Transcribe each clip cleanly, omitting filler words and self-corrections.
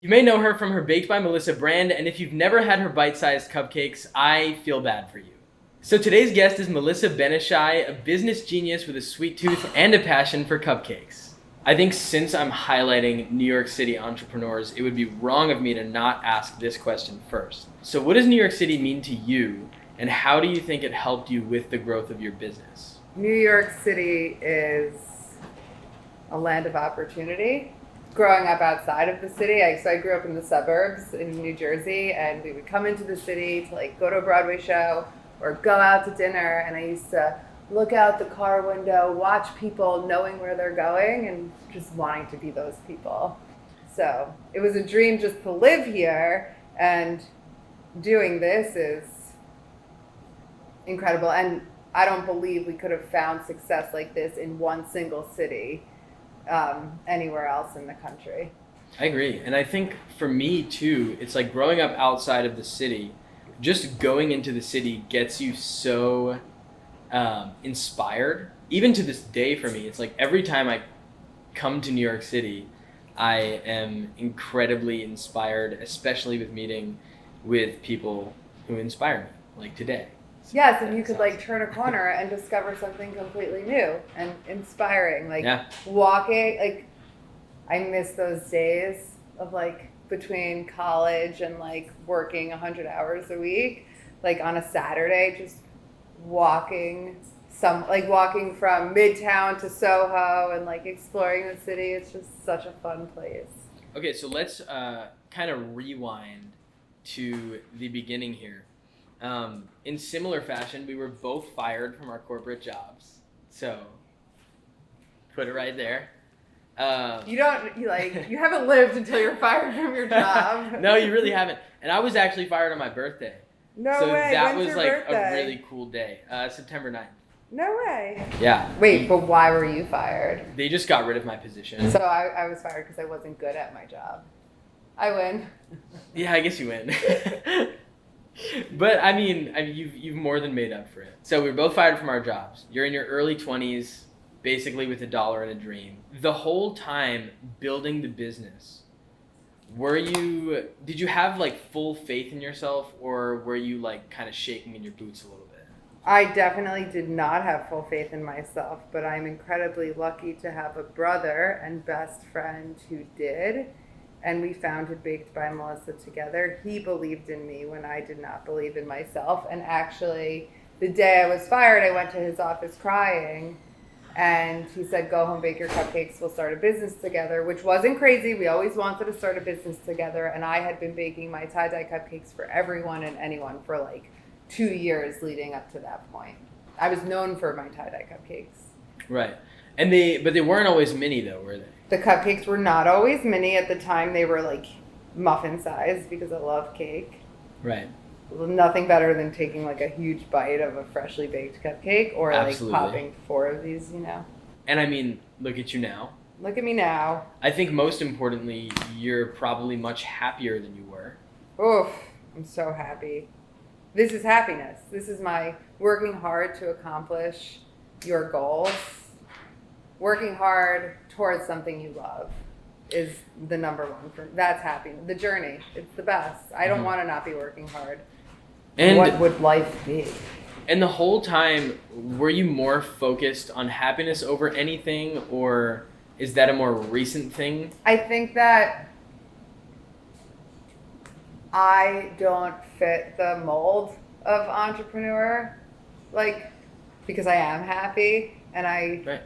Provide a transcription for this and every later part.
You may know her from her Baked by Melissa brand, and if you've never had her bite-sized cupcakes, I feel bad for you. So today's guest is Melissa Ben-Ishay, a business genius with a sweet tooth and a passion for cupcakes. I think since I'm highlighting New York City entrepreneurs, it would be wrong of me to not ask this question first. So what does New York City mean to you, and how do you think it helped you with the growth of your business? New York City is a land of opportunity. Growing up outside of the city, I grew up in the suburbs in New Jersey, and we would come into the city to go to a Broadway show or go out to dinner, and I used to look out the car window, watch people knowing where they're going and just wanting to be those people. So it was a dream just to live here, and doing this is incredible. And I don't believe we could have found success like this in one single city anywhere else in the country. I agree. And I think for me too, it's like growing up outside of the city, just going into the city gets you so inspired. Even to this day for me, it's like every time I come to New York City, I am incredibly inspired, especially with meeting with people who inspire me, like today. Yes, and you could turn a corner and discover something completely new and inspiring. Walking, I miss those days of between college and working 100 hours a week, on a Saturday, just walking walking from Midtown to Soho and exploring the city. It's just such a fun place. Okay, so let's kind of rewind to the beginning here. In similar fashion, we were both fired from our corporate jobs. So, put it right there. You haven't lived until you're fired from your job. No, you really haven't. And I was actually fired on my birthday. No so way. That When's was your birthday? a really cool day. September 9th. No way. Yeah. Wait, but why were you fired? They just got rid of my position. So I was fired because I wasn't good at my job. I win. Yeah, I guess you win. But I mean, you've more than made up for it. So we were both fired from our jobs. You're in your early 20s, basically with $1 and a dream. The whole time building the business, did you have full faith in yourself, or were you kind of shaking in your boots a little bit? I definitely did not have full faith in myself, but I'm incredibly lucky to have a brother and best friend who did. And we founded Baked by Melissa together. He believed in me when I did not believe in myself. And actually, the day I was fired, I went to his office crying. And he said, go home, bake your cupcakes. We'll start a business together, which wasn't crazy. We always wanted to start a business together. And I had been baking my tie-dye cupcakes for everyone and anyone for 2 years leading up to that point. I was known for my tie-dye cupcakes. Right. But they weren't always mini though, were they? The cupcakes were not always mini. At the time, they were muffin size because I love cake. Right. Nothing better than taking a huge bite of a freshly baked cupcake or Absolutely. Popping 4 of these, And I mean, look at you now. Look at me now. I think most importantly, you're probably much happier than you were. Oof, I'm so happy. This is happiness. This is my working hard to accomplish your goals. Working hard towards something you love is the number one. That's happiness. The journey. It's the best. I don't want to not be working hard. And what would life be? And the whole time, were you more focused on happiness over anything, or is that a more recent thing? I think that I don't fit the mold of entrepreneur, because I am happy, and Right.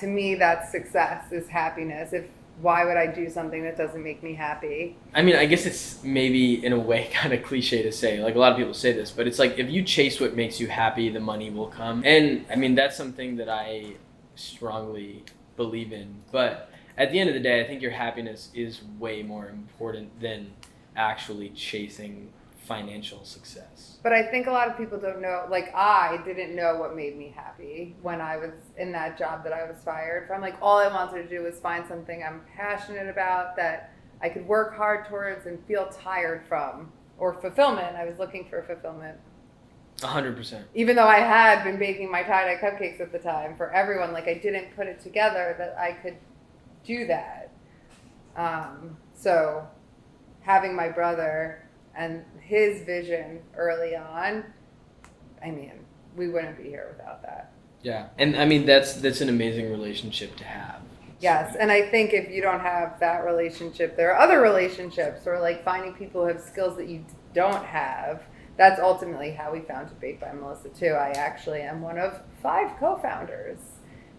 To me, that's success, is happiness. Why would I do something that doesn't make me happy? I mean, I guess it's maybe in a way kind of cliche to say, a lot of people say this, but it's if you chase what makes you happy, the money will come. And I mean, that's something that I strongly believe in. But at the end of the day, I think your happiness is way more important than actually chasing financial success. But I think a lot of people don't know, I didn't know what made me happy when I was in that job that I was fired from. All I wanted to do was find something I'm passionate about that I could work hard towards and feel tired from, or fulfillment. I was looking for fulfillment. 100%. Even though I had been baking my tie-dye cupcakes at the time for everyone, I didn't put it together that I could do that. So having my brother and his vision early on, I mean, we wouldn't be here without that. Yeah, and I mean that's an amazing relationship to have. Yes, and I think if you don't have that relationship, there are other relationships, or like finding people who have skills that you don't have. That's ultimately how we founded Baked by Melissa too. I actually am one of 5 co-founders.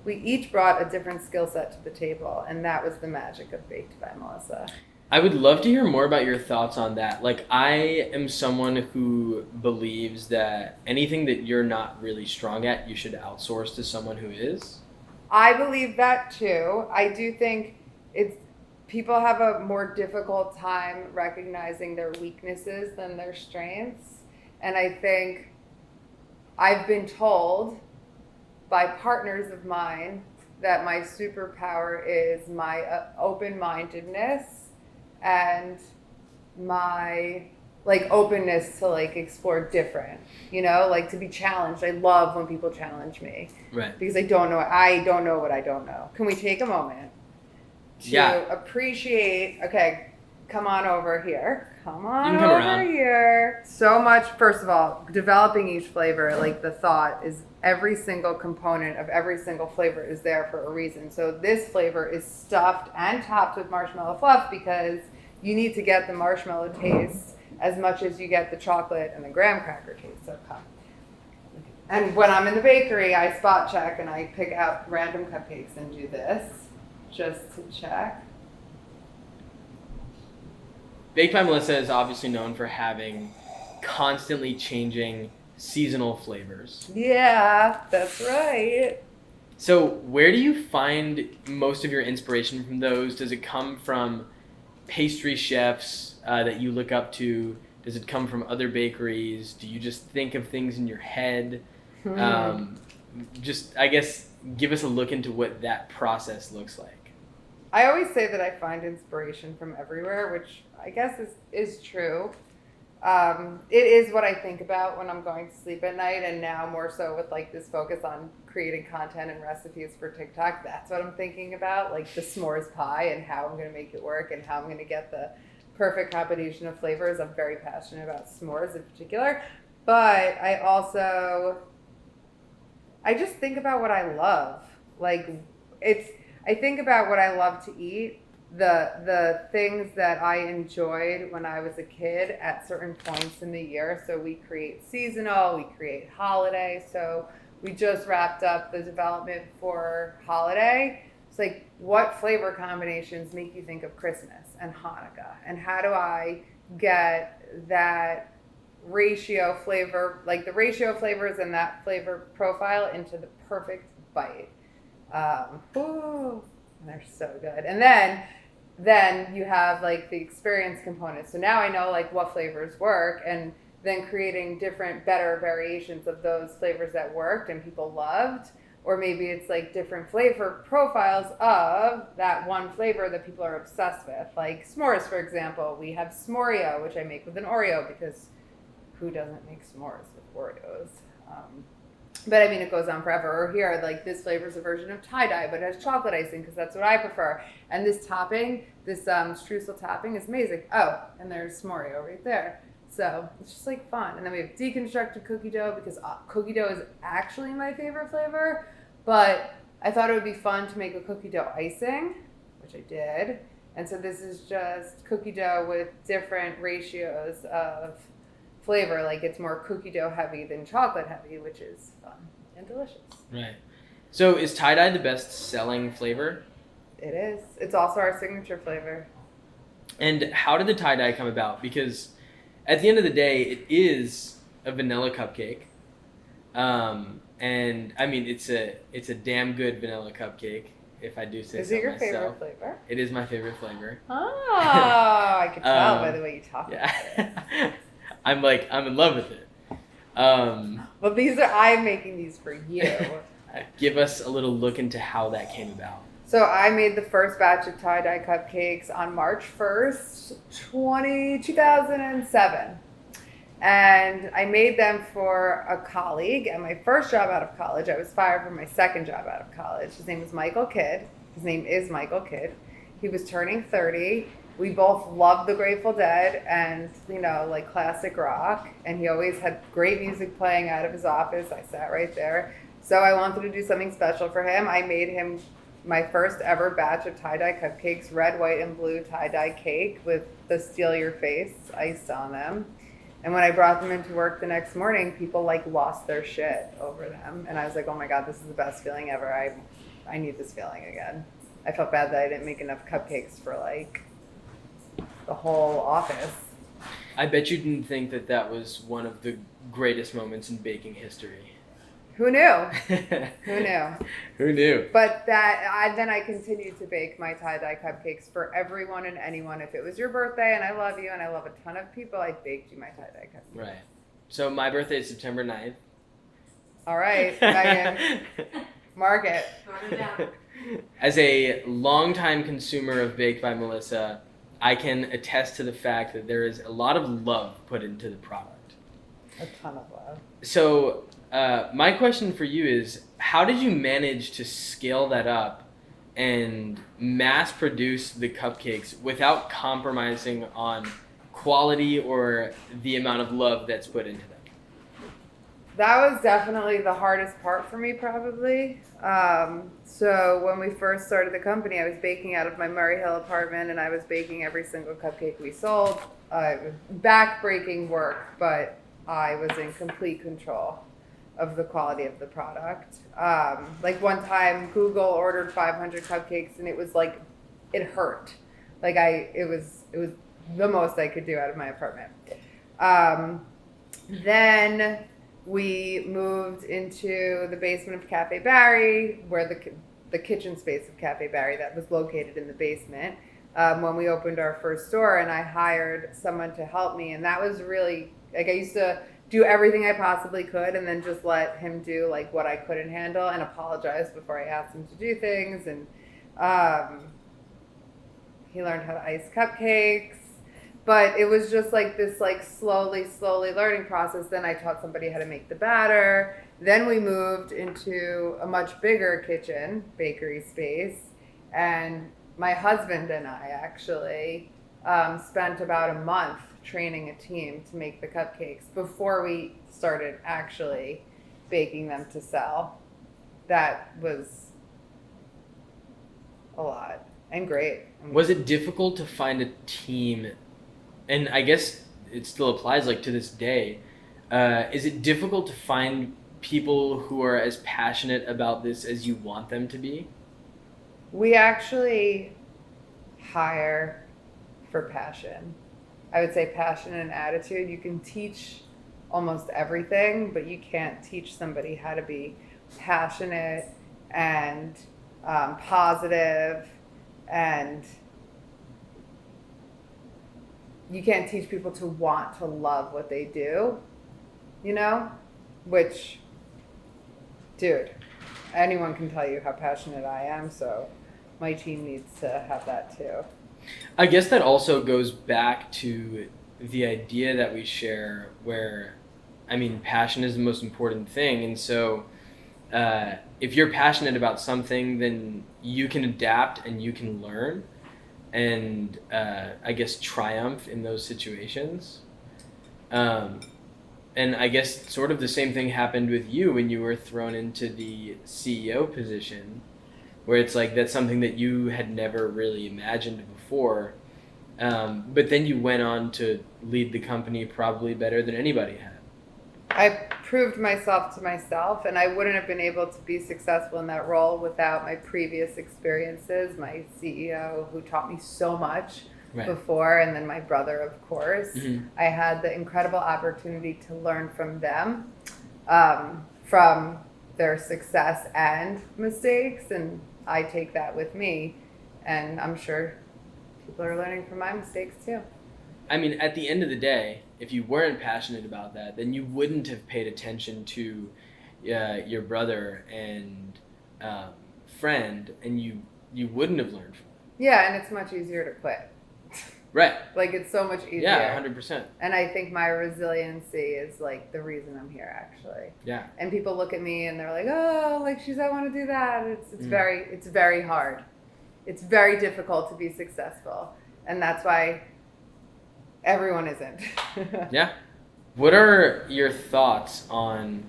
We each brought a different skill set to the table, and that was the magic of Baked by Melissa. I would love to hear more about your thoughts on that. Like, I am someone who believes that anything that you're not really strong at, you should outsource to someone who is. I believe that too. I do think people have a more difficult time recognizing their weaknesses than their strengths. And I think I've been told by partners of mine that my superpower is my open-mindedness and my like openness to like explore different, like to be challenged. I love when people challenge me. Right. Because I don't know what I don't know. Can we take a moment to appreciate, okay, come on over here. Come on over around here. So much, first of all, developing each flavor, like the thought is every single component of every single flavor is there for a reason. So this flavor is stuffed and topped with marshmallow fluff because you need to get the marshmallow taste as much as you get the chocolate and the graham cracker taste. So come. And when I'm in the bakery, I spot check and I pick out random cupcakes and do this just to check. Baked by Melissa is obviously known for having constantly changing seasonal flavors. Yeah, that's right. So where do you find most of your inspiration from those? Does it come from pastry chefs that you look up to? Does it come from other bakeries? Do you just think of things in your head? Just, I guess, give us a look into what that process looks like. I always say that I find inspiration from everywhere, which I guess is true. It is what I think about when I'm going to sleep at night, and now more so with like this focus on creating content and recipes for TikTok. That's what I'm thinking about, like the s'mores pie and how I'm going to make it work and how I'm going to get the perfect combination of flavors. I'm very passionate about s'mores in particular, but I just think about what I love. I think about what I love to eat, the things that I enjoyed when I was a kid at certain points in the year. So we create seasonal, we create holiday. So we just wrapped up the development for holiday. It's like, what flavor combinations make you think of Christmas and Hanukkah? And how do I get that ratio flavor, like the ratio flavors and that flavor profile into the perfect bite? They're so good. And then you have like the experience component. So now I know like what flavors work, and then creating different, better variations of those flavors that worked and people loved. Or maybe it's like different flavor profiles of that one flavor that people are obsessed with. Like s'mores, for example. We have s'moreo, which I make with an Oreo because who doesn't make s'mores with Oreos? But I mean, it goes on forever. Or here, like this flavor is a version of tie-dye, but it has chocolate icing because that's what I prefer. And this topping, this streusel topping is amazing. Oh, and there's s'moreo right there. So it's just like fun. And then we have deconstructed cookie dough because cookie dough is actually my favorite flavor. But I thought it would be fun to make a cookie dough icing, which I did. And so this is just cookie dough with different ratios of flavor. Like it's more cookie dough heavy than chocolate heavy, which is fun and delicious. Right. So is tie-dye the best selling flavor? It is. It's also our signature flavor. And how did the tie-dye come about? Because at the end of the day, it is a vanilla cupcake. And I mean, it's a damn good vanilla cupcake, if I do say so myself. Is it your favorite flavor? It is my favorite flavor. Oh, I could tell by the way you talk about it. I'm in love with it. Well, I'm making these for you. Give us a little look into how that came about. So I made the first batch of tie-dye cupcakes on March 1st, 2007. And I made them for a colleague at my first job out of college. I was fired from my second job out of college. His name was Michael Kidd. His name is Michael Kidd. He was turning 30, We both loved the Grateful Dead and, like classic rock. And he always had great music playing out of his office. I sat right there. So I wanted to do something special for him. I made him my first ever batch of tie-dye cupcakes, red, white, and blue tie-dye cake with the Steal Your Face iced on them. And when I brought them into work the next morning, people like lost their shit over them. And I was like, oh my God, this is the best feeling ever. I need this feeling again. I felt bad that I didn't make enough cupcakes for like the whole office. I bet you didn't think that was one of the greatest moments in baking history. Who knew? Who knew? Who knew? But then I continued to bake my tie-dye cupcakes for everyone and anyone. If it was your birthday and I love you and I love a ton of people, I baked you my tie-dye cupcakes. Right. So my birthday is September 9th. All right, Megan. Mark it. As a longtime consumer of Baked by Melissa, I can attest to the fact that there is a lot of love put into the product. A ton of love. So my question for you is, how did you manage to scale that up and mass produce the cupcakes without compromising on quality or the amount of love that's put into them? That was definitely the hardest part for me, probably. So when we first started the company, I was baking out of my Murray Hill apartment, and I was baking every single cupcake we sold. Back-breaking work, but I was in complete control of the quality of the product. Like one time, Google ordered 500 cupcakes, and it was like, it hurt. Like it was the most I could do out of my apartment. Then we moved into the basement of Cafe Barry, where the kitchen space of Cafe Barry that was located in the basement, when we opened our first store, and I hired someone to help me. And that was really, like, I used to do everything I possibly could and then just let him do like what I couldn't handle and apologize before I asked him to do things. And he learned how to ice cupcakes. But it was just like this like slowly learning process. Then I taught somebody how to make the batter. Then we moved into a much bigger kitchen, bakery space. And my husband and I actually spent about a month training a team to make the cupcakes before we started actually baking them to sell. That was a lot and great. Was it difficult to find a team? And I guess it still applies like to this day. Is it difficult to find people who are as passionate about this as you want them to be? We actually hire for passion. I would say passion and attitude. You can teach almost everything, but you can't teach somebody how to be passionate and positive, and you can't teach people to want to love what they do, which, dude, anyone can tell you how passionate I am, so my team needs to have that too. I guess that also goes back to the idea that we share where, passion is the most important thing. And so if you're passionate about something, then you can adapt and you can learn and I guess triumph in those situations. And I guess sort of the same thing happened with you when you were thrown into the CEO position, where it's like that's something that you had never really imagined before. But then you went on to lead the company probably better than anybody had. I proved myself to myself, and I wouldn't have been able to be successful in that role without my previous experiences, my CEO who taught me so much before, and then my brother, of course. Mm-hmm. I had the incredible opportunity to learn from them, from their success and mistakes, and I take that with me, and I'm sure people are learning from my mistakes too. At the end of the day, if you weren't passionate about that, then you wouldn't have paid attention to your brother and friend, and you wouldn't have learned from it. Yeah, and it's much easier to quit. Right. Like, it's so much easier. Yeah, 100%. And I think my resiliency is, like, the reason I'm here, actually. Yeah. And people look at me and they're like, oh, like, I want to do that. It's very hard. It's very difficult to be successful. And that's why everyone isn't. Yeah. What are your thoughts on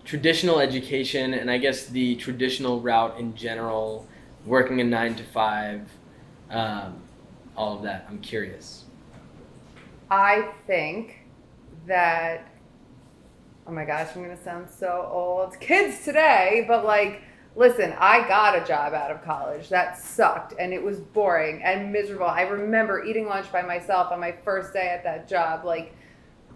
traditional education and I guess the traditional route in general, working a 9 to 5, all of that? I'm curious. I think that, oh my gosh, I'm going to sound so old. Kids today, but like, listen, I got a job out of college. That sucked and it was boring and miserable. I remember eating lunch by myself on my first day at that job. Like,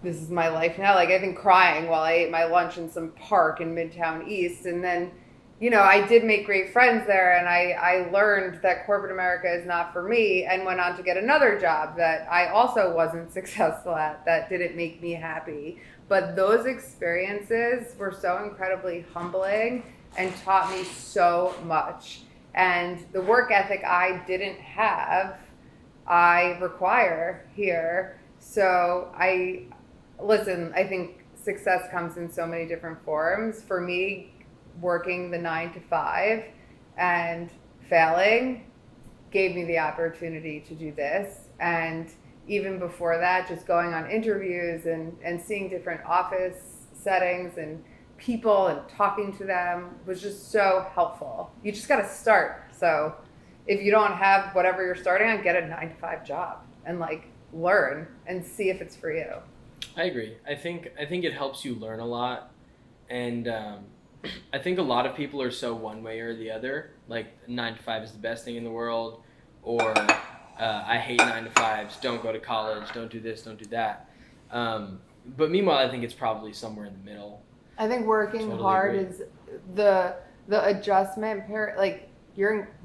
this is my life now. Like, I've been crying while I ate my lunch in some park in Midtown East. And then, you know, I did make great friends there, and I learned that corporate America is not for me, and went on to get another job that I also wasn't successful at, that didn't make me happy. But those experiences were so incredibly humbling and taught me so much. And the work ethic I didn't have, I require here. So listen, I think success comes in so many different forms. For me, working the 9 to 5 and failing gave me the opportunity to do this. And even before that, just going on interviews and seeing different office settings and people and talking to them was just so helpful. You just got to start. So if you don't have whatever you're starting on, get a 9 to 5 job and like learn and see if it's for you. I agree. I think it helps you learn a lot, and I think a lot of people are so one way or the other. Like 9 to 5 is the best thing in the world, or I hate 9 to 5s. Don't go to college. Don't do this. Don't do that. But meanwhile, I think it's probably somewhere in the middle. I think working Totally hard agree. is the adjustment period. Like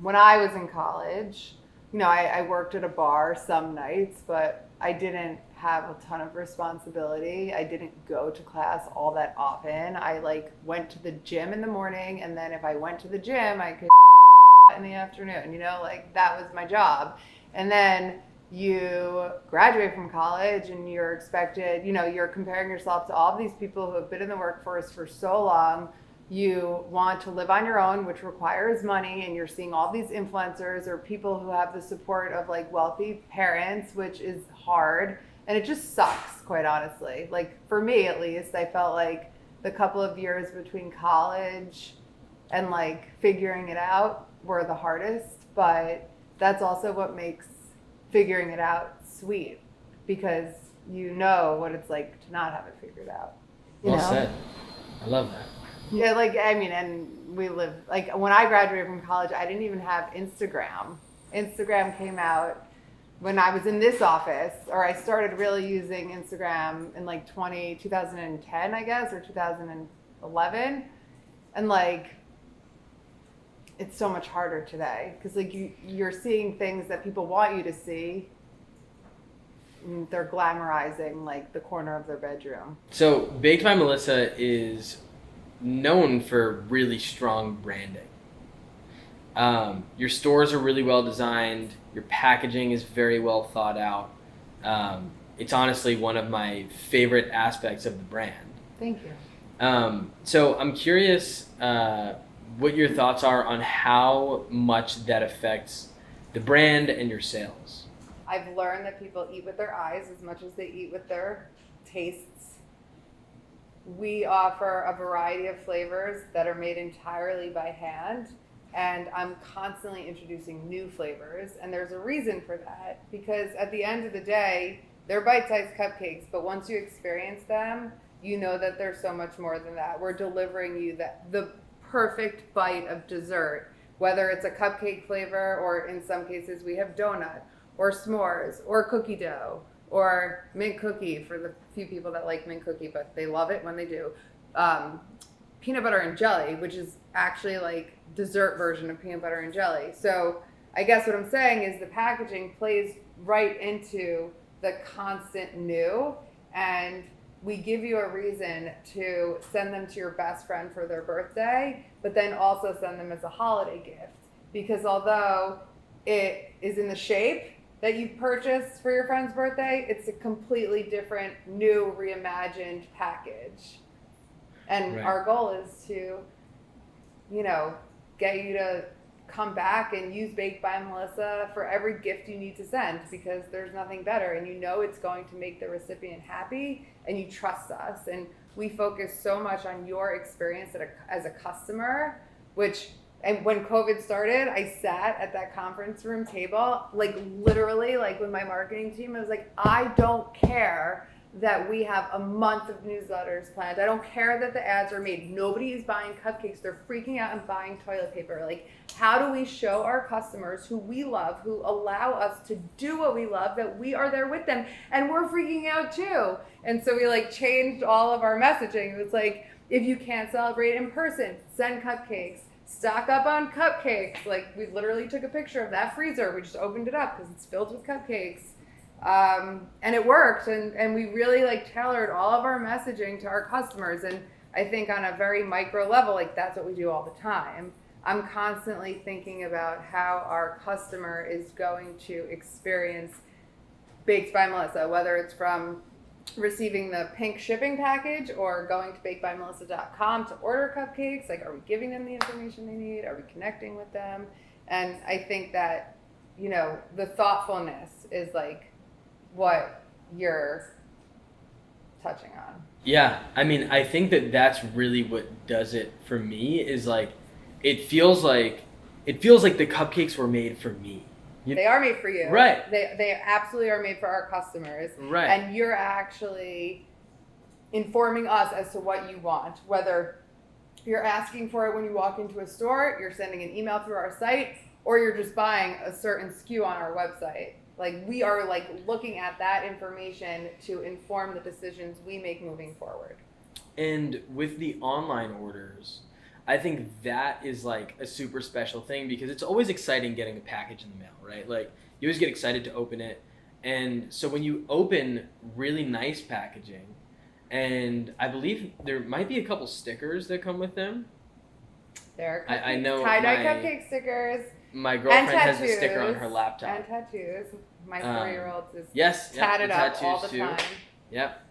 when I was in college, you know, I worked at a bar some nights, but I didn't have a ton of responsibility. I didn't go to class all that often. I like went to the gym in the morning, and then if I went to the gym, I could in the afternoon, you know, like that was my job. And then you graduate from college and you're expected, you know, you're comparing yourself to all of these people who have been in the workforce for so long. You want to live on your own, which requires money, and you're seeing all these influencers or people who have the support of like wealthy parents, which is hard. And it just sucks, quite honestly. Like for me, at least, I felt like the couple of years between college and like figuring it out were the hardest, but that's also what makes figuring it out sweet, because you know what it's like to not have it figured out. Well said. I love that. Yeah, like, I mean, and we live, like, when I graduated from college, I didn't even have Instagram. Instagram came out when I was in this office, or I started really using Instagram in like 2010, I guess, or 2011. And like, it's so much harder today because like you're seeing things that people want you to see. And they're glamorizing like the corner of their bedroom. So Baked by Melissa is known for really strong branding. Your stores are really well designed. Your packaging is very well thought out. It's honestly one of my favorite aspects of the brand. Thank you. So I'm curious what your thoughts are on how much that affects the brand and your sales. I've learned that people eat with their eyes as much as they eat with their tastes. We offer a variety of flavors that are made entirely by hand, and I'm constantly introducing new flavors, and there's a reason for that, because at the end of the day, they're bite-sized cupcakes, but once you experience them, you know that there's so much more than that. We're delivering you the perfect bite of dessert, whether it's a cupcake flavor, or in some cases we have donut, or s'mores, or cookie dough, or mint cookie for the few people that like mint cookie, but they love it when they do. Peanut butter and jelly, which is actually like dessert version of peanut butter and jelly. So I guess what I'm saying is the packaging plays right into the constant new, and we give you a reason to send them to your best friend for their birthday, but then also send them as a holiday gift. Because although it is in the shape that you purchased for your friend's birthday, it's a completely different, new, reimagined package. And Right. our goal is to, you know, get you to come back and use Baked by Melissa for every gift you need to send, because there's nothing better, and you know it's going to make the recipient happy, and you trust us. And we focus so much on your experience as a customer, and when COVID started, I sat at that conference room table, like literally, like with my marketing team, I was like, I don't care that we have a month of newsletters planned. I don't care that the ads are made. Nobody is buying cupcakes. They're freaking out and buying toilet paper. Like, how do we show our customers who we love, who allow us to do what we love, that we are there with them and we're freaking out too? And so we like changed all of our messaging. It was like, if you can't celebrate in person, send cupcakes. Stock up on cupcakes. Like, we literally took a picture of that freezer. We just opened it up because it's filled with cupcakes. And it worked. And we really like tailored all of our messaging to our customers. And I think on a very micro level, like that's what we do all the time. I'm constantly thinking about how our customer is going to experience Baked by Melissa, whether it's from receiving the pink shipping package or going to bakedbymelissa.com to order cupcakes. Like, are we giving them the information they need? Are we connecting with them? And I think that, you know, the thoughtfulness is like what you're touching on. Yeah, I mean, I think that that's really what does it for me, is like it feels like the cupcakes were made for me. They are made for you. Right. They absolutely are made for our customers. Right. And you're actually informing us as to what you want. Whether you're asking for it when you walk into a store, you're sending an email through our site, or you're just buying a certain SKU on our website. Like, we are like looking at that information to inform the decisions we make moving forward. And with the online orders, I think that is like a super special thing, because it's always exciting getting a package in the mail, right? Like, you always get excited to open it. And so when you open really nice packaging, and I believe there might be a couple stickers that come with them. There are I know tie-dye cupcake stickers. My girlfriend tattoos, has a sticker on her laptop. And tattoos. My 4-year-old is tatted tatted up all the too. time. Yep.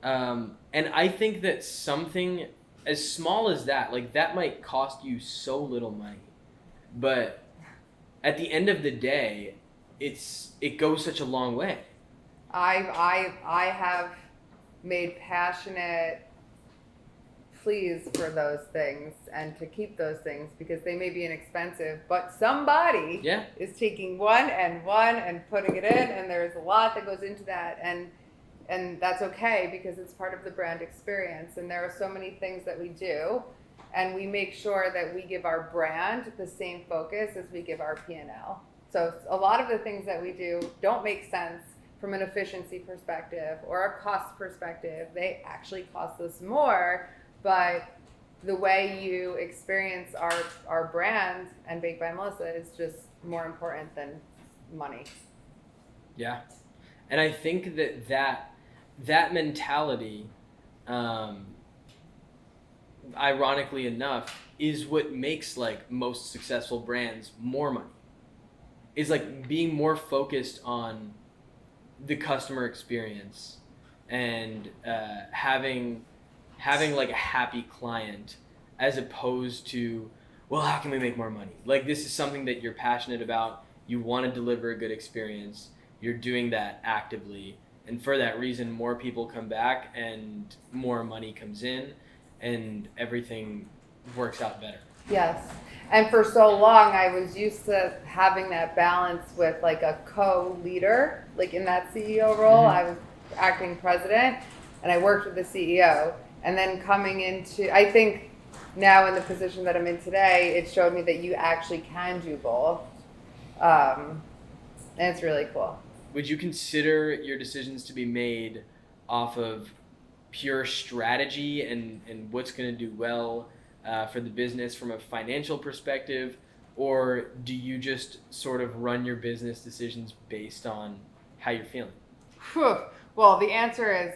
And I think that something as small as that, like that might cost you so little money, but at the end of the day, it goes such a long way. I have made passionate pleas for those things and to keep those things, because they may be inexpensive, but somebody is taking one and putting it in, and there's a lot that goes into that, and that's okay, because it's part of the brand experience. And there are so many things that we do, and we make sure that we give our brand the same focus as we give our P&L. So a lot of the things that we do don't make sense from an efficiency perspective or a cost perspective. They actually cost us more, but the way you experience our brand and Baked by Melissa is just more important than money. Yeah. And I think that mentality, ironically enough, is what makes like most successful brands more money. Is like being more focused on the customer experience and having like a happy client, as opposed to, well, how can we make more money? Like, this is something that you're passionate about. You want to deliver a good experience. You're doing that actively. And for that reason, more people come back and more money comes in and everything works out better. Yes. And for so long, I was used to having that balance with like a co-leader, like in that CEO role. I was acting president and I worked with the CEO. And then coming into, I think now in the position that I'm in today, it showed me that you actually can do both. And it's really cool. Would you consider your decisions to be made off of pure strategy and what's going to do well for the business from a financial perspective, or do you just sort of run your business decisions based on how you're feeling? Whew. Well, the answer is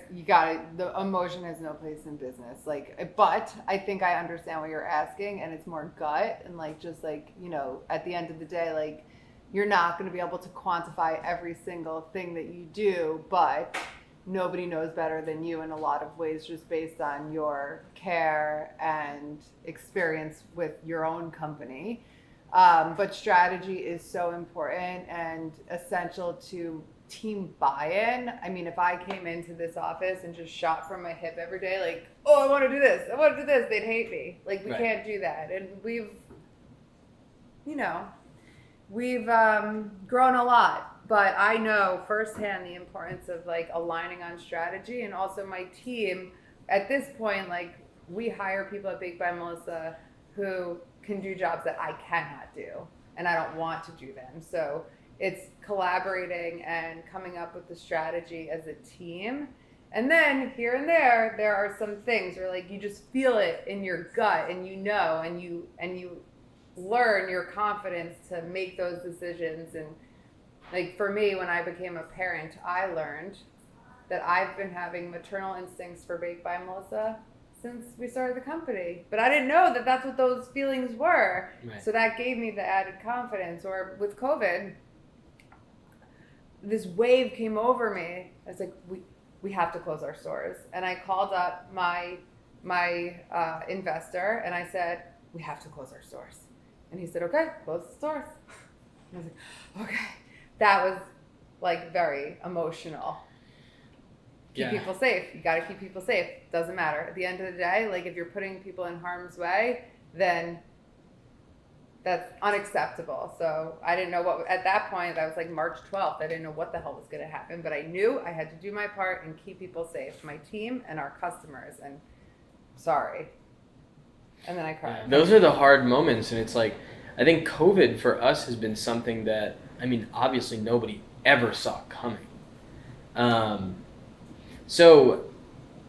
the emotion has no place in business. Like, but I think I understand what you're asking, and it's more gut and like, just like, you know, at the end of the day, like, you're not going to be able to quantify every single thing that you do, but nobody knows better than you in a lot of ways, just based on your care and experience with your own company. But strategy is so important and essential to team buy-in. I mean, if I came into this office and just shot from my hip every day, like, oh, I want to do this, I want to do this, they'd hate me. Like, we can't do that. And we've grown a lot, but I know firsthand the importance of like aligning on strategy. And also my team at this point, like, we hire people at Baked by Melissa who can do jobs that I cannot do and I don't want to do them. So it's collaborating and coming up with the strategy as a team. And then here and there are some things where like you just feel it in your gut and you know, and you learn your confidence to make those decisions. And like for me, when I became a parent, I learned that I've been having maternal instincts for Baked by Melissa since we started the company. But I didn't know that that's what those feelings were. Right. So that gave me the added confidence. Or with COVID, this wave came over me. It's like, we have to close our stores. And I called up my investor and I said, we have to close our stores. And he said, okay, close the stores. And I was like, okay. That was like very emotional. Keep people safe. You got to keep people safe. Doesn't matter. At the end of the day, like if you're putting people in harm's way, then that's unacceptable. So I didn't know what, at that point, that was like March 12th. I didn't know what the hell was going to happen, but I knew I had to do my part and keep people safe, my team and our customers. And sorry. And then I cried. Those are the hard moments. And it's like, I think COVID for us has been something that, I mean, obviously nobody ever saw coming. So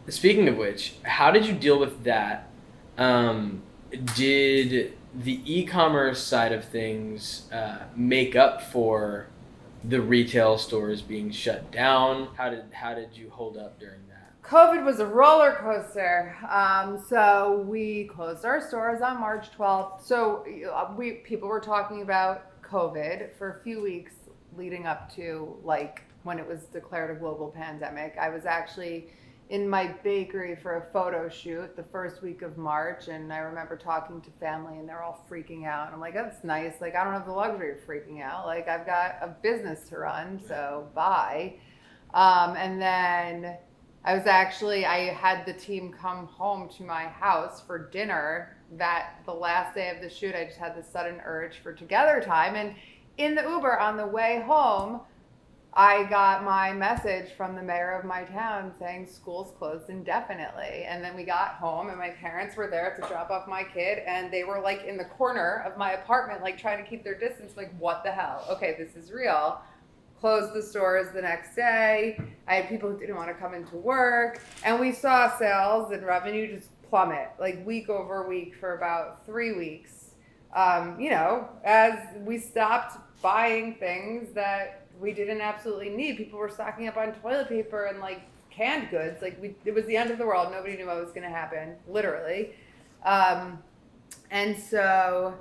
speaking of which, how did you deal with that? Did the e-commerce side of things make up for the retail stores being shut down? How did you hold up during that? COVID was a roller coaster. So we closed our stores on March 12th. So people were talking about COVID for a few weeks leading up to like when it was declared a global pandemic. I was actually in my bakery for a photo shoot the first week of March, and I remember talking to family and they're all freaking out. And I'm like, that's nice. Like, I don't have the luxury of freaking out. Like, I've got a business to run, so bye. And then I had the team come home to my house for dinner that the last day of the shoot. I just had this sudden urge for together time. And in the Uber on the way home, I got my message from the mayor of my town saying school's closed indefinitely. And then we got home and my parents were there to drop off my kid and they were like in the corner of my apartment, like trying to keep their distance. Like, what the hell? Okay, this is real. Closed the stores the next day. I had people who didn't want to come into work. And we saw sales and revenue just plummet, like week over week for about 3 weeks. As we stopped buying things that we didn't absolutely need. People were stocking up on toilet paper and like canned goods. Like it was the end of the world. Nobody knew what was going to happen, literally. And so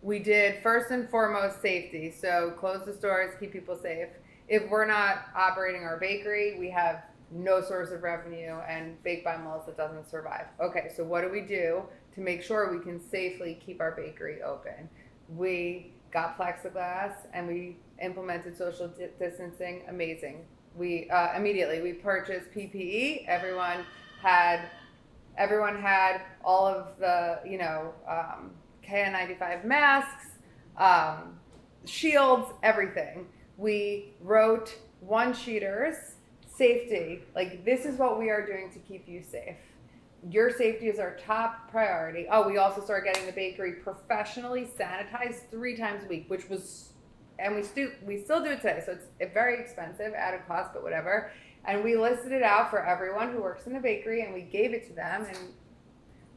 we did first and foremost safety. So close the stores, keep people safe. If we're not operating our bakery, we have no source of revenue and Baked by Melissa doesn't survive. Okay, so what do we do to make sure we can safely keep our bakery open? We got plexiglass and we implemented social distancing. Amazing. We immediately we purchased PPE. Everyone had all of the KN95 masks, shields, everything. We wrote one-sheeters, safety. Like, this is what we are doing to keep you safe. Your safety is our top priority. Oh, we also started getting the bakery professionally sanitized 3 times a week, which was, and we still do it today. So it's very expensive, added cost, but whatever. And we listed it out for everyone who works in the bakery, and we gave it to them. And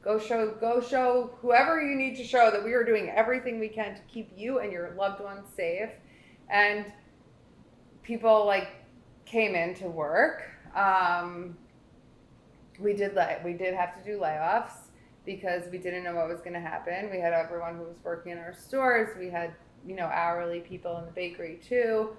go show whoever you need to show that we are doing everything we can to keep you and your loved ones safe. And people like came in to work. We did have to do layoffs because we didn't know what was going to happen. We had everyone who was working in our stores. We had, hourly people in the bakery too.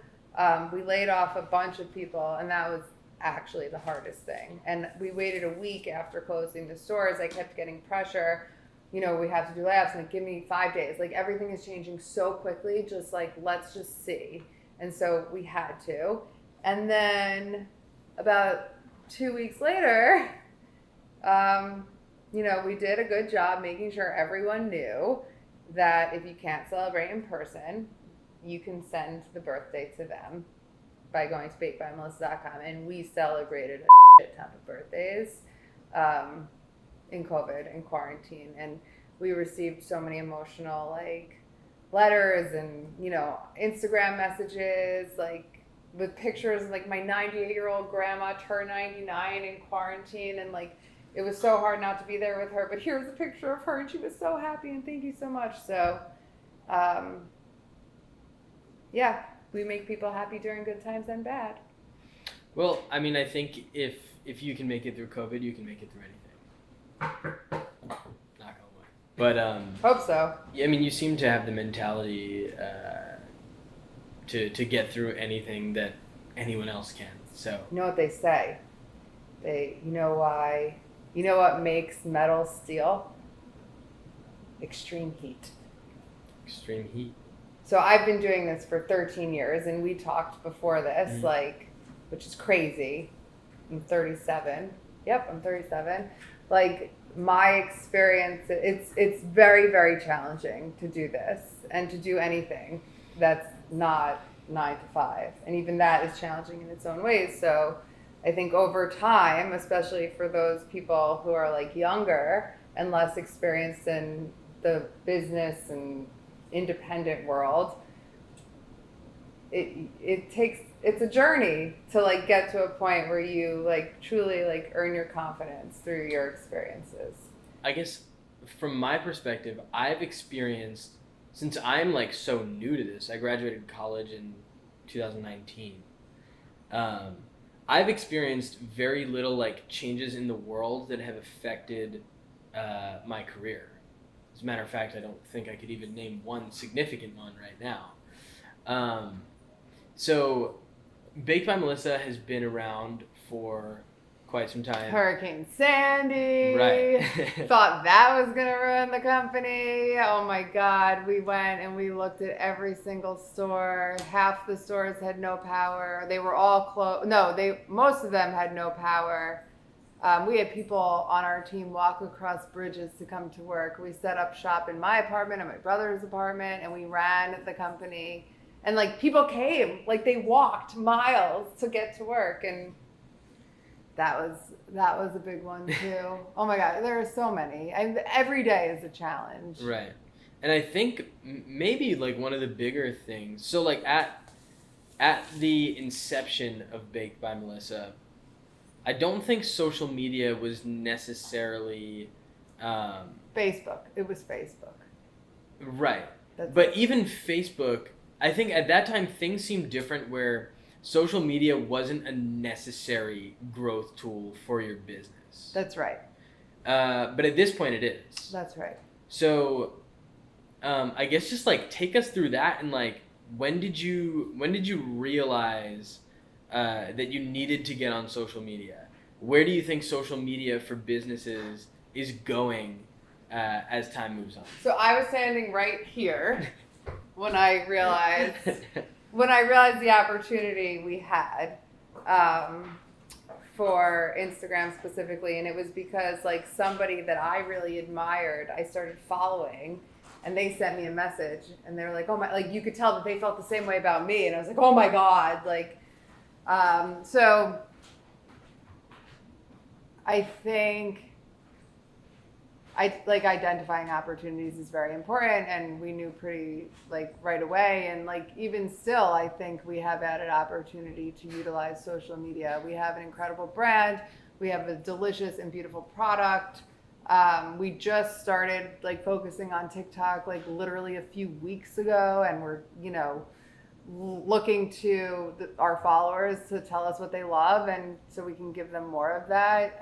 We laid off a bunch of people, and that was actually the hardest thing. And we waited a week after closing the stores. I kept getting pressure we have to do layoffs, and like, give me 5 days. Like, everything is changing so quickly. Just like, let's just see. And so we had to. And then about 2 weeks later, we did a good job making sure everyone knew that if you can't celebrate in person, you can send the birthday to them by going to bakedbymelissa.com. And we celebrated a shit ton of birthdays in COVID and quarantine. And we received so many emotional, like, letters and, Instagram messages, like, with pictures. Like, my 98-year-old grandma turned 99 in quarantine, and, like, it was so hard not to be there with her, but here's a picture of her, and she was so happy, and thank you so much. So, we make people happy during good times and bad. Well, I mean, I think if you can make it through COVID, you can make it through anything. Not gonna lie. But hope so. I mean, you seem to have the mentality to get through anything that anyone else can. So you know what they say? You know why? You know what makes metal steel? Extreme heat. Extreme heat. So I've been doing this for 13 years, and we talked before this, which is crazy. I'm 37. Yep, I'm 37. Like, my experience, it's very, very challenging to do this and to do anything that's not 9 to 5. And even that is challenging in its own ways. So I think over time, especially for those people who are like younger and less experienced in the business and independent world, it's a journey to like get to a point where you like truly like earn your confidence through your experiences. I guess from my perspective, I've experienced, since I'm like so new to this, I graduated college in 2019. I've experienced very little like changes in the world that have affected my career. As a matter of fact, I don't think I could even name one significant one right now. So Baked by Melissa has been around for quite some time. Hurricane Sandy. Right. Thought that was going to ruin the company. Oh my God. We went and we looked at every single store. Half the stores had no power. They were all closed. No, most of them had no power. We had people on our team walk across bridges to come to work. We set up shop in my apartment and my brother's apartment, and we ran the company. And like, people came, like they walked miles to get to work, and that was a big one too. Oh my God, there are so many. Every day is a challenge. Right. And I think maybe like one of the bigger things, so like at the inception of Baked by Melissa, I don't think social media was necessarily Facebook. It was Facebook. Right. But even Facebook, I think at that time things seemed different where social media wasn't a necessary growth tool for your business. That's right. But at this point it is. That's right. So I guess just like take us through that, and like when did you realize that you needed to get on social media? Where do you think social media for businesses is going as time moves on? So I was standing right here when I realized the opportunity we had for Instagram specifically, and it was because like somebody that I really admired, I started following, and they sent me a message, and they were like, "Oh my!" Like, you could tell that they felt the same way about me, and I was like, "Oh my God!" Like, so I think identifying opportunities is very important, and we knew pretty like right away, and like even still, I think we have added opportunity to utilize social media. We have an incredible brand. We have a delicious and beautiful product. We just started like focusing on TikTok like literally a few weeks ago, and we're looking to our followers to tell us what they love, and so we can give them more of that.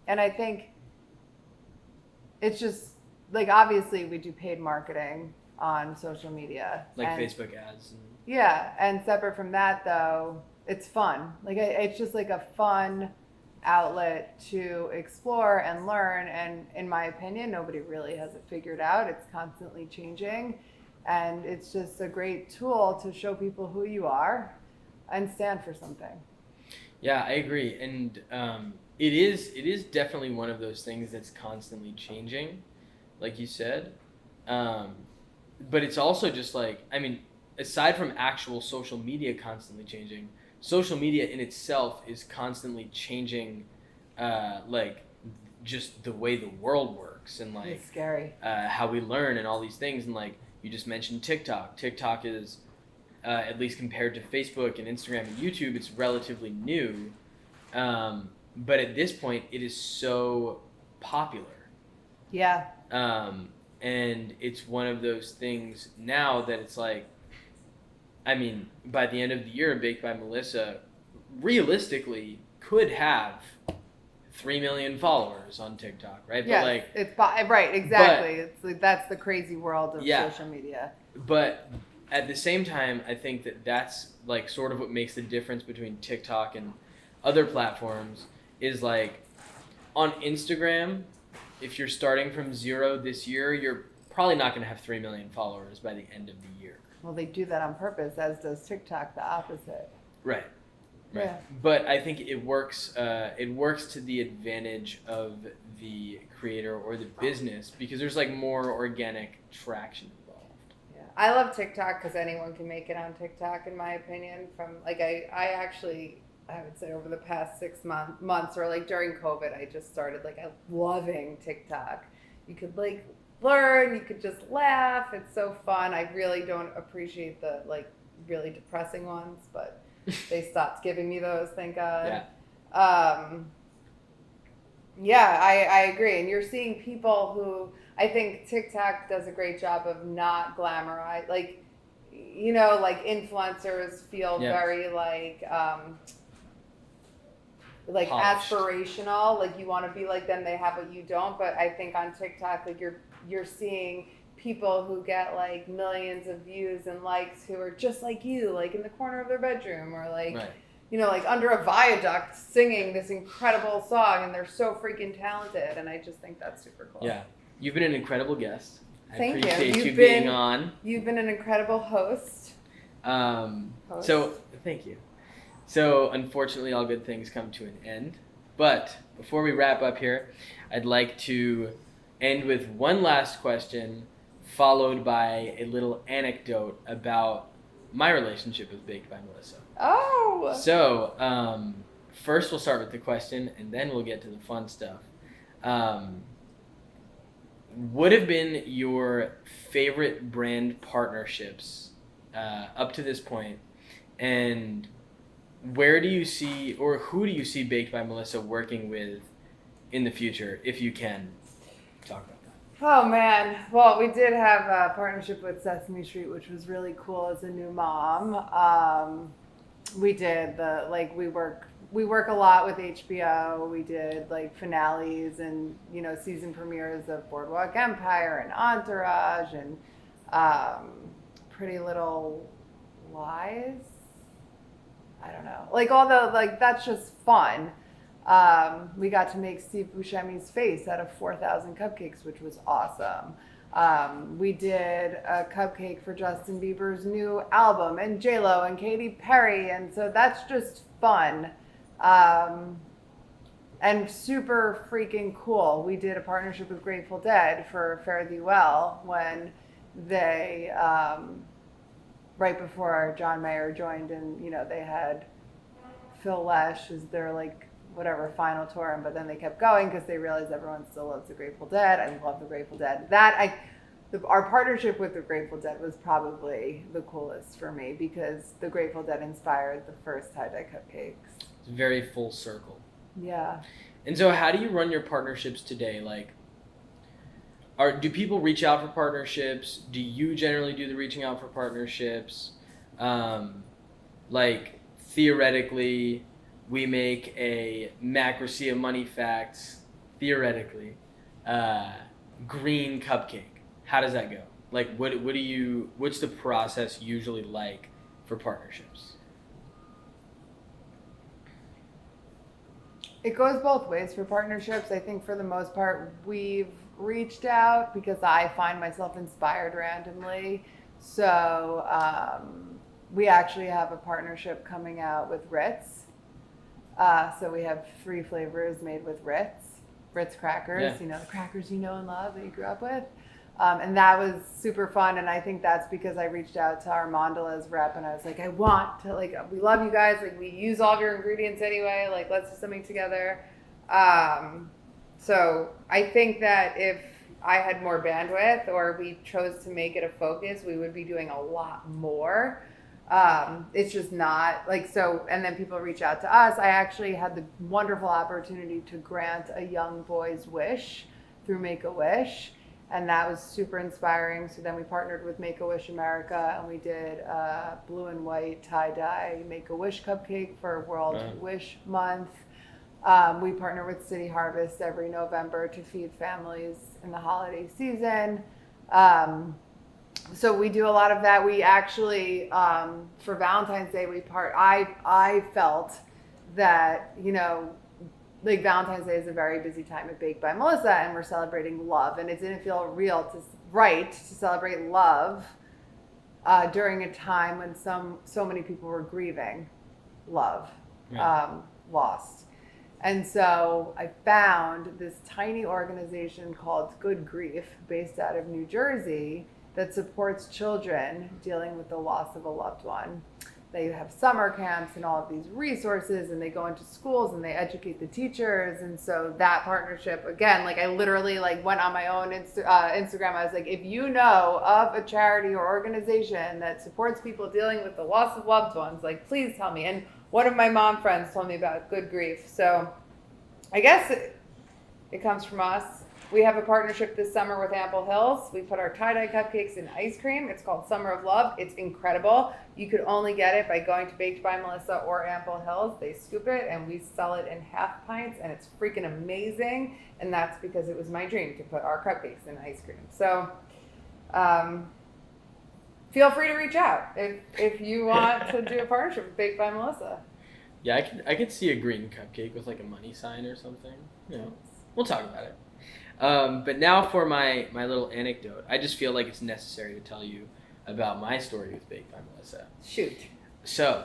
And I think it's just like, obviously we do paid marketing on social media, like Facebook ads. Yeah, and separate from that though, it's fun. Like, it's just like a fun outlet to explore and learn. And in my opinion, nobody really has it figured out. It's constantly changing. And it's just a great tool to show people who you are and stand for something. Yeah, I agree. And it is definitely one of those things that's constantly changing, like you said. But it's also just like, I mean, aside from actual social media constantly changing, social media in itself is constantly changing, like just the way the world works and like It's scary. how we learn and all these things. And like you just mentioned TikTok. TikTok is, at least compared to Facebook and Instagram and YouTube, it's relatively new. But at this point, it is so popular. Yeah. And it's one of those things now that it's like, I mean, by the end of the year, Baked by Melissa realistically could have 3 million followers on TikTok, right? Yes, but like, it's right, exactly. It's like that's the crazy world of social media. But at the same time, I think that that's like sort of what makes the difference between TikTok and other platforms is like on Instagram, if you're starting from 0 this year, you're probably not going to have 3 million followers by the end of the year. Well, they do that on purpose, as does TikTok the opposite. Right. Yeah. But I think it works. It works to the advantage of the creator or the business because there's like more organic traction involved. Yeah, I love TikTok because anyone can make it on TikTok, in my opinion. From like I actually, I would say over the past 6 months or like during COVID, I just started like loving TikTok. You could like learn, you could just laugh. It's so fun. I really don't appreciate the like really depressing ones, but they stopped giving me those, thank God. Yeah. I agree. And you're seeing people who, I think TikTok does a great job of not glamorize, like, you know, like influencers feel very like polished, aspirational, like you want to be like them, they have what you don't. But I think on TikTok, like you're seeing people who get like millions of views and likes who are just like you, like in the corner of their bedroom or like, you know, like under a viaduct singing this incredible song, and they're so freaking talented. And I just think that's super cool. Yeah. You've been an incredible guest. Thank you. I appreciate you being on. You've been an incredible host. So thank you. So unfortunately, all good things come to an end. But before we wrap up here, I'd like to end with one last question, followed by a little anecdote about my relationship with Baked by Melissa. Oh! So, first we'll start with the question, and then we'll get to the fun stuff. What have been your favorite brand partnerships up to this point, and where do you see, or who do you see Baked by Melissa working with in the future, if you can talk about that? Oh man, well, we did have a partnership with Sesame Street, which was really cool as a new mom. We did we work a lot with HBO. We did like finales and, you know, season premieres of Boardwalk Empire and Entourage and Pretty Little Lies. I don't know, like all the, like, that's just fun. We got to make Steve Buscemi's face out of 4,000 cupcakes, which was awesome. We did a cupcake for Justin Bieber's new album and J-Lo and Katy Perry, and so that's just fun. And super freaking cool. We did a partnership with Grateful Dead for Fare Thee Well when they, right before John Mayer joined, and, you know, they had Phil Lesh as their, like, whatever, final tour, but then they kept going because they realized everyone still loves the Grateful Dead. I love the Grateful Dead. Our partnership with the Grateful Dead was probably the coolest for me because the Grateful Dead inspired the first tie-dye cupcakes. It's very full circle. Yeah. And so how do you run your partnerships today? Like, do people reach out for partnerships? Do you generally do the reaching out for partnerships? Like, theoretically, we make a Macrocia Money Facts, theoretically, green cupcake. How does that go? Like, what's the process usually like for partnerships? It goes both ways for partnerships. I think for the most part, we've reached out because I find myself inspired randomly. So we actually have a partnership coming out with Ritz. So we have 3 flavors made with Ritz crackers, Yeah. you know, the crackers you know and love that you grew up with. And that was super fun. And I think that's because I reached out to our Mondelez rep and I was like, I want to, like, we love you guys. Like, we use all of your ingredients anyway. Like, let's do something together. So I think that if I had more bandwidth or we chose to make it a focus, we would be doing a lot more. It's just not like so. And then people reach out to us. I actually had the wonderful opportunity to grant a young boy's wish through Make-A-Wish. And that was super inspiring. So then we partnered with Make-A-Wish America and we did blue and white tie-dye Make-A-Wish cupcake for World Wish Month. We partner with City Harvest every November to feed families in the holiday season. So we do a lot of that. We actually, for Valentine's Day, I felt that, you know, like Valentine's Day is a very busy time at Baked by Melissa and we're celebrating love, and it didn't feel right to celebrate love during a time when so many people were grieving love, lost. And so I found this tiny organization called Good Grief based out of New Jersey that supports children dealing with the loss of a loved one. They have summer camps and all of these resources, and they go into schools and they educate the teachers. And so that partnership, again, like I literally like went on my own Instagram. I was like, if you know of a charity or organization that supports people dealing with the loss of loved ones, like please tell me. And one of my mom friends told me about Good Grief. So I guess it comes from us. We have a partnership this summer with Ample Hills. We put our tie-dye cupcakes in ice cream. It's called Summer of Love. It's incredible. You could only get it by going to Baked by Melissa or Ample Hills. They scoop it and we sell it in half pints and it's freaking amazing. And that's because it was my dream to put our cupcakes in ice cream. So feel free to reach out if you want to do a partnership with Baked by Melissa. Yeah, I could see a green cupcake with like a money sign or something. You know, we'll talk about it. But now for my little anecdote. I just feel like it's necessary to tell you about my story with Baked by Melissa. Shoot. So,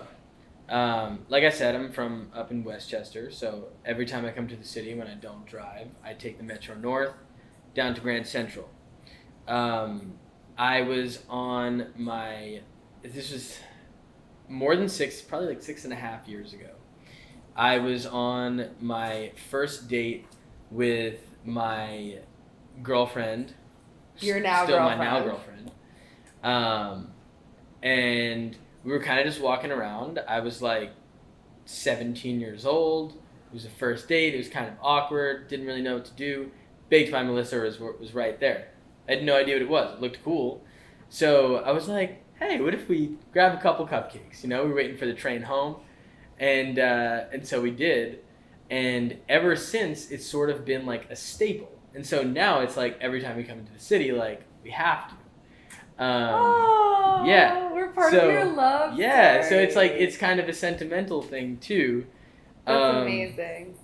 like I said, I'm from up in Westchester. So every time I come to the city when I don't drive, I take the Metro North down to Grand Central. I was on this was more than probably like 6.5 years ago. I was on my first date with my girlfriend. Your now still girlfriend. My now girlfriend. And we were kind of just walking around. I was like 17 years old. It was a first date. It was kind of awkward. Didn't really know what to do. Baked by Melissa was right there. I had no idea what it was. It looked cool. So I was like, hey, what if we grab a couple cupcakes? You know, we were waiting for the train home. And so we did. And ever since, it's sort of been like a staple. And so now it's like every time we come into the city, like we have to. Yeah. We're part of your love Yeah, story. so it's like it's kind of a sentimental thing too. That's amazing.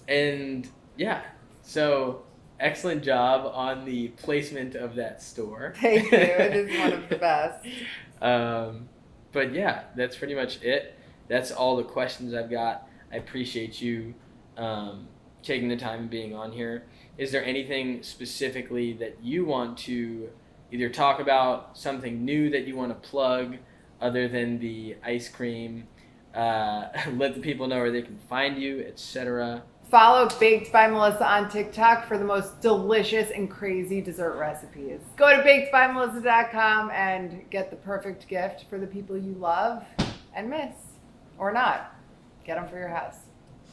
And yeah, so excellent job on the placement of that store. Thank you. It is one of the best. But yeah, that's pretty much it. That's all the questions I've got. I appreciate you taking the time and being on here. Is there anything specifically that you want to either talk about, something new that you want to plug other than the ice cream, let the people know where they can find you, etc.? Follow Baked by Melissa on TikTok for the most delicious and crazy dessert recipes. Go to bakedbymelissa.com and get the perfect gift for the people you love and miss. Or not. Get them for your house.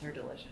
They're delicious.